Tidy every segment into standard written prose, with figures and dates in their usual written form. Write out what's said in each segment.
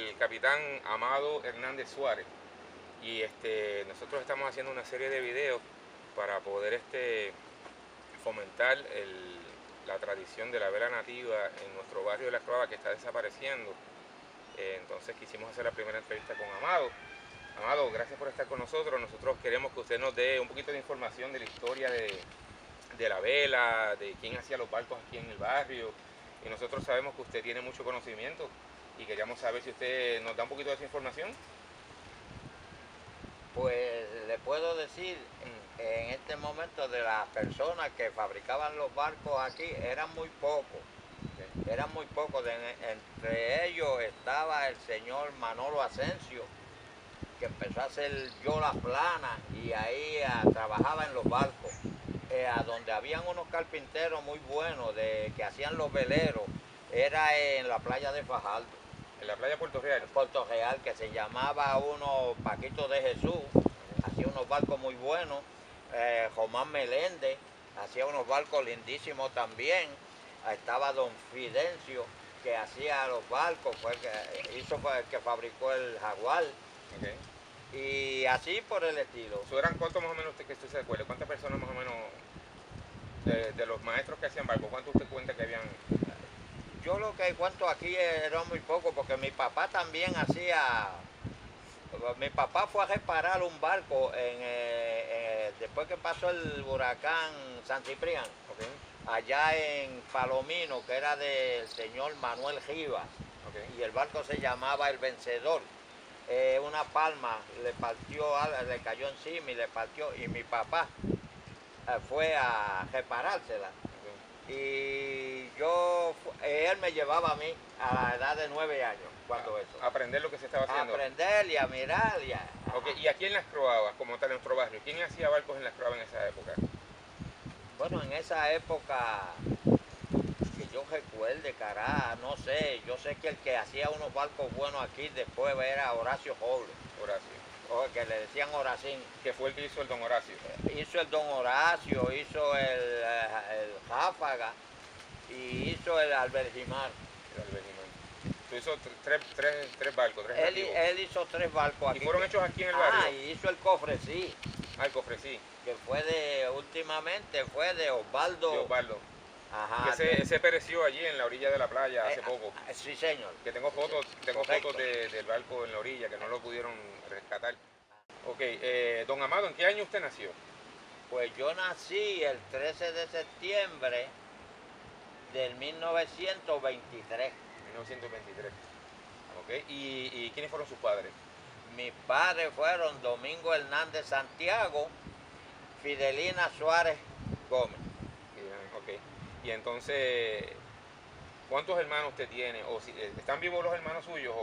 el capitán Amado Hernández Suárez y nosotros estamos haciendo una serie de videos para poder fomentar la tradición de la vela nativa en nuestro barrio de La Croaba, que está desapareciendo. Entonces quisimos hacer la primera entrevista con Amado. Amado, gracias por estar con nosotros. Nosotros queremos que usted nos dé un poquito de información de la historia de la vela, de quién hacía los barcos aquí en el barrio. Y nosotros sabemos que usted tiene mucho conocimiento y queríamos saber si usted nos da un poquito de esa información. Pues le puedo decir, en este momento, de las personas que fabricaban los barcos aquí, eran muy pocos. Eran muy pocos. Entre ellos estaba el señor Manolo Asensio, que empezó a hacer yolas planas y ahí trabajaba en los barcos. A donde habían unos carpinteros muy buenos que hacían los veleros, era en la playa de Fajardo. En la playa de Puerto Real. Puerto Real, que se llamaba uno Paquito de Jesús, hacía unos barcos muy buenos. Román Meléndez hacía unos barcos lindísimos también. Estaba don Fidencio, que hacía los barcos, fue el que fabricó el Jaguar. Okay. Y así por el estilo. ¿Eran cuántos más o menos que usted se acuerda? ¿Cuántas personas más o menos de los maestros que hacían barcos? ¿Cuántos usted cuenta que habían? Yo lo que cuento aquí era muy poco, porque mi papá también hacía. Mi papá fue a reparar un barco después que pasó el huracán San Ciprián, Okay. allá en Palomino, que era del señor Manuel Rivas. Okay. Y el barco se llamaba El Vencedor. Una palma le cayó encima y le partió, y mi papá fue a reparársela. Okay. Y él me llevaba a mí a la edad de 9 años, cuando eso. Aprender lo que se estaba haciendo. A aprender y a mirar. Okay. Y aquí en Las Croabas, como tal en nuestro barrio, ¿quién hacía barcos en Las Croabas en esa época? Bueno, en esa época, que yo recuerde, no sé, yo sé que el que hacía unos barcos buenos aquí después era Horacio Robles. Horacio. Que le decían Horacín. Que fue el que hizo el don Horacio. Hizo el don Horacio, hizo el Ráfaga y hizo el Albergimar. Tú hizo tres barcos, Él hizo 3 barcos aquí. ¿Y fueron hechos aquí en el barrio? Y hizo el Cofresí. El Cofresí. Que últimamente fue de Osvaldo. De Osvaldo. Ajá. Que ese pereció allí en la orilla de la playa hace poco. Sí, señor. Que tengo fotos del barco en la orilla que no lo pudieron rescatar. Ok, don Amado, ¿en qué año usted nació? Pues yo nací el 13 de septiembre del 1923. 1923. Ok, ¿y quiénes fueron sus padres? Mis padres fueron Domingo Hernández Santiago, Fidelina Suárez Gómez. Ok, y entonces, ¿cuántos hermanos usted tiene? ¿O están vivos los hermanos suyos?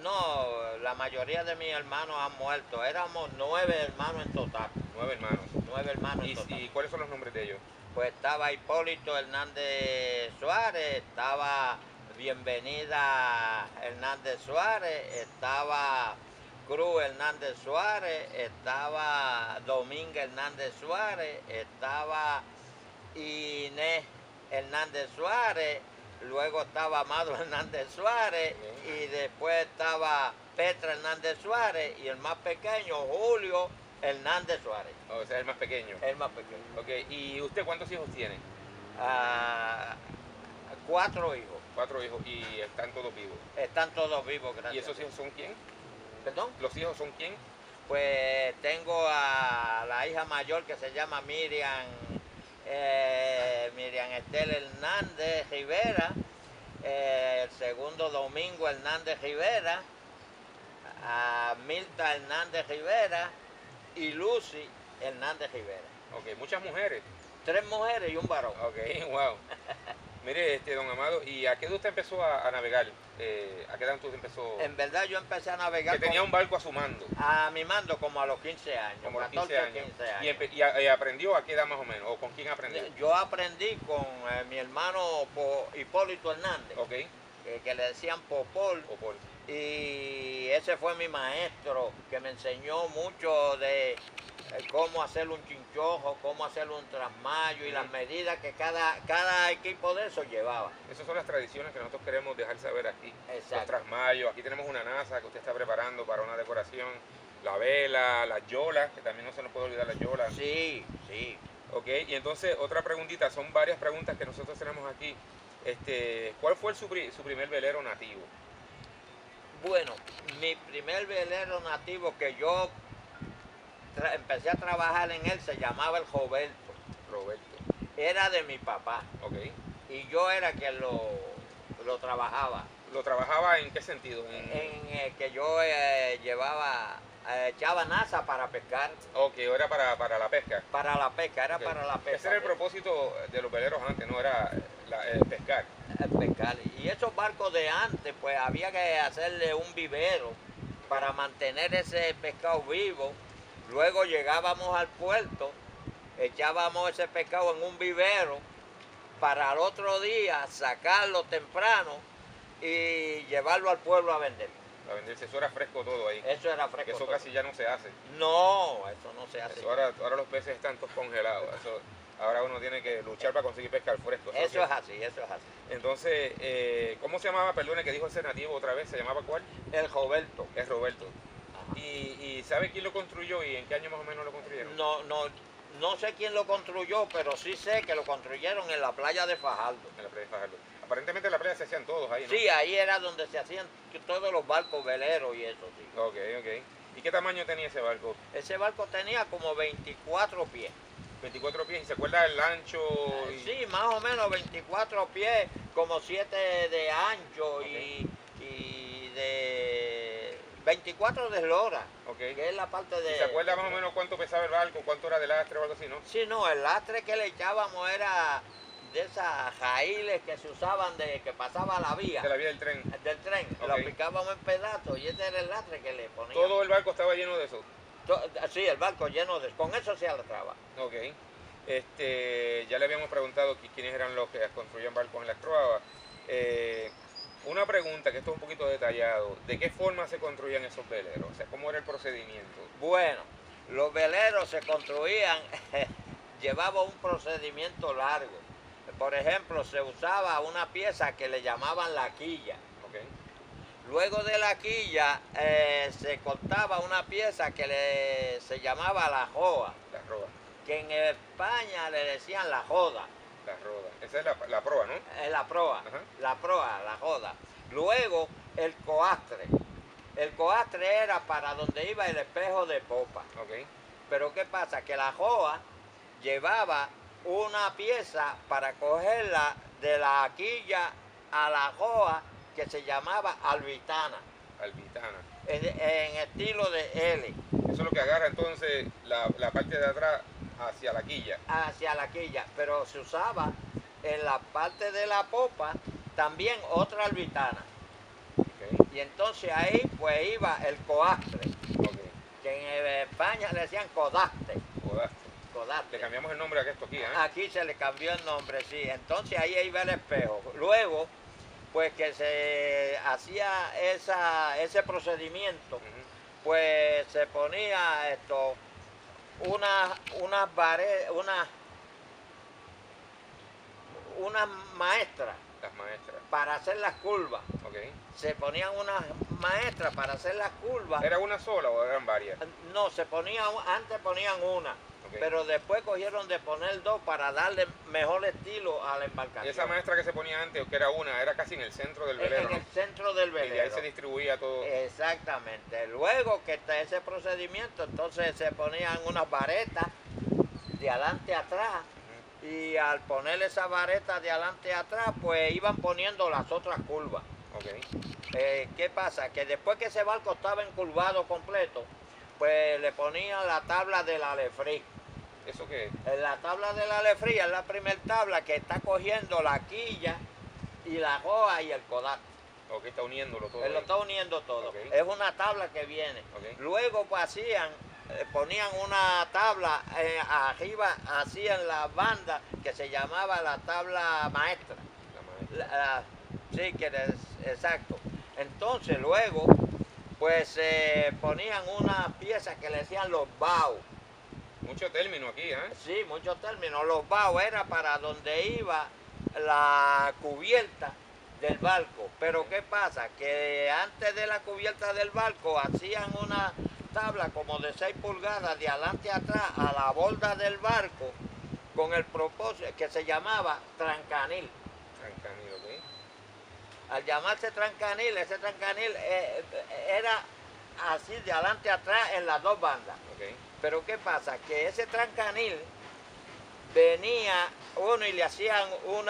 No, la mayoría de mis hermanos han muerto. Éramos 9 hermanos en total. 9 hermanos. 9 hermanos en total. ¿Y cuáles son los nombres de ellos? Pues estaba Hipólito Hernández Suárez, estaba Bienvenida Hernández Suárez, estaba Cruz Hernández Suárez, estaba Dominga Hernández Suárez, estaba Inés Hernández Suárez, luego estaba Amado Hernández Suárez, y después estaba Petra Hernández Suárez, y el más pequeño, Julio Hernández Suárez. O sea, el más pequeño. El más pequeño. Ok, ¿y usted cuántos hijos tiene? 4 hijos. 4 hijos, y están todos vivos. Están todos vivos, gracias. ¿Y esos hijos son quién? ¿Perdón? ¿Los hijos son quién? Pues tengo a la hija mayor, que se llama Miriam Estel Hernández Rivera, el segundo Domingo Hernández Rivera, a Milta Hernández Rivera y Lucy Hernández Rivera. Ok, muchas mujeres. 3 mujeres y un varón. Ok, wow. Mire, don Amado, ¿y a qué edad usted empezó a navegar? ¿A qué edad usted empezó? En verdad yo empecé a navegar. Que tenía un barco a su mando. A mi mando como a los 15 años. Como a los 14, 15 años. ¿Y aprendió a qué edad más o menos? ¿O con quién aprendió? Yo aprendí con mi hermano Hipólito Hernández. Ok. Que le decían Popol. Popol. Y ese fue mi maestro, que me enseñó mucho de cómo hacer un chinchojo, cómo hacer un trasmayo y las medidas que cada equipo de esos llevaba. Esas son las tradiciones que nosotros queremos dejar saber aquí. Exacto. Los trasmayos, aquí tenemos una NASA que usted está preparando para una decoración, la vela, las yolas, que también no se nos puede olvidar las yolas. Sí, sí. Ok, y entonces otra preguntita, son varias preguntas que nosotros tenemos aquí. ¿Cuál fue su primer velero nativo? Bueno, mi primer velero nativo que yo empecé a trabajar en él se llamaba el Roberto. Roberto. Era de mi papá. Ok. Y yo era quien lo trabajaba. ¿Lo trabajaba en qué sentido? Que yo echaba nasa para pescar. Ok, era para la pesca. Para la pesca, era Okay. para la pesca. Ese era el propósito de los veleros antes, no era pescar. Pescar. Y esos barcos de antes, pues había que hacerle un vivero para mantener ese pescado vivo. Luego llegábamos al puerto, echábamos ese pescado en un vivero para al otro día sacarlo temprano y llevarlo al pueblo a vender. A venderse, eso era fresco todo ahí. Eso era fresco. Eso todo. casi ya no se hace. No, eso no se hace. Eso ahora los peces están todos congelados. Eso, ahora uno tiene que luchar para conseguir pescar fresco. Eso es así, eso es así. Entonces, ¿cómo se llamaba, perdone, que dijo ese nativo otra vez? ¿Se llamaba cuál? El Roberto. Es Roberto. ¿Y sabe quién lo construyó y en qué año más o menos lo construyeron? No sé quién lo construyó, pero sí sé que lo construyeron en la playa de Fajardo. En la playa de Fajardo. Aparentemente en la playa se hacían todos ahí, ¿no? Sí, ahí era donde se hacían todos los barcos veleros y eso, sí. Ok, ok. ¿Y qué tamaño tenía ese barco? Ese barco tenía como 24 pies. 24 pies, ¿y se acuerda del ancho? Sí, más o menos 24 pies, como 7 de ancho Okay. y de 24 de eslora, Okay. que es la parte de... ¿Y se acuerda más o menos cuánto pesaba el barco, cuánto era de lastre o algo así, no? Sí, no, el lastre que le echábamos era de esas raíles que se usaban que pasaba la vía. De la vía del tren. Del tren, Okay. lo picábamos en pedazos y ese era el lastre que le poníamos. ¿Todo el barco estaba lleno de eso? Sí, el barco lleno de... Con eso se alargaba. Ok. Ya le habíamos preguntado quiénes eran los que construían barcos en las Croabas. Una pregunta, que esto es un poquito detallado. ¿De qué forma se construían esos veleros? O sea, ¿cómo era el procedimiento? Bueno, los veleros se construían, llevaba un procedimiento largo. Por ejemplo, se usaba una pieza que le llamaban la quilla. Okay. Luego de la quilla se cortaba una pieza que se llamaba la joa. La roda. Que en España le decían la joda. La roda. Esa es la proa, ¿no? Es la proa. Ajá. La proa, la joda. Luego el coastre. El coastre era para donde iba el espejo de popa. Ok. Pero ¿qué pasa? Que la joa llevaba una pieza para cogerla de la quilla a la joa que se llamaba albitana. Albitana. En estilo de L. Eso es lo que agarra entonces la parte de atrás hacia la quilla. Hacia la quilla, pero se usaba en la parte de la popa también otra albitana. Okay. Y entonces ahí pues iba el coastre, Okay. que en España le decían codaste. Le cambiamos el nombre a esto aquí, ¿eh? Aquí se le cambió el nombre, sí. Entonces ahí iba el espejo. Luego, pues que se hacía ese procedimiento, pues se ponía unas maestras. Las maestras. Para hacer las curvas. Okay. Se ponían unas maestras para hacer las curvas. ¿Era una sola o eran varias? No, antes ponían una. Okay. Pero después cogieron de poner dos para darle mejor estilo a la embarcación. Y esa maestra que se ponía antes, que era una, era casi en el centro del velero, En el centro del velero. Y de ahí se distribuía todo. Exactamente. Luego que está ese procedimiento, entonces se ponían unas varetas de adelante a atrás. Y al poner esa vareta de adelante a atrás, pues iban poniendo las otras curvas. Okay. ¿Qué pasa? Que después que ese barco estaba encurvado completo, pues le ponían la tabla del alefrí. ¿Eso qué es? La tabla del alefrí es la primera tabla que está cogiendo la quilla y la joa y el codato. Ok, está uniéndolo todo. Él lo está uniendo todo. Okay. Es una tabla que viene. Okay. Luego pues ponían una tabla arriba, hacían la banda que se llamaba la tabla maestra. La maestra. Sí, exacto. Entonces luego pues ponían una pieza que le decían los baos. Mucho término aquí, ¿eh? Sí, muchos términos. Los baos era para donde iba la cubierta del barco. Pero ¿qué pasa? Que antes de la cubierta del barco hacían una tabla como de 6 pulgadas de adelante a atrás a la borda del barco con el propósito que se llamaba trancanil. Trancanil, ok. Al llamarse trancanil, ese trancanil era así de adelante a atrás en las dos bandas. Okay. Pero ¿qué pasa? Que ese trancanil venía uno y le hacían un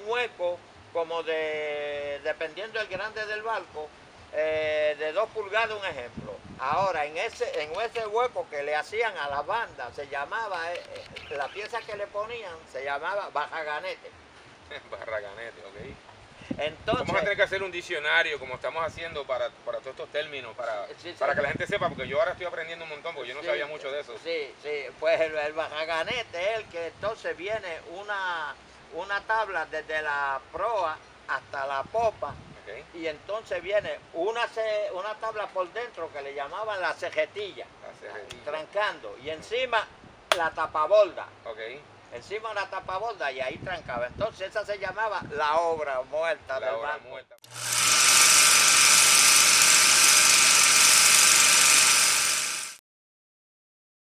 hueco como dependiendo del grande del barco, de 2 pulgadas un ejemplo. Ahora, en ese hueco que le hacían a la banda, se llamaba, la pieza que le ponían, se llamaba barraganete. Barraganete, ok. Entonces, vamos a tener que hacer un diccionario como estamos haciendo para todos estos términos, para que la gente sepa, porque yo ahora estoy aprendiendo un montón, porque yo no sabía mucho de eso. Sí, pues el barraganete es el que entonces viene una tabla desde la proa hasta la popa, okay. Y entonces viene una tabla por dentro que le llamaban la cejetilla, trancando, y encima la tapaborda. Okay. Encima de la tapaborda y ahí trancaba. Entonces esa se llamaba la obra muerta del barco.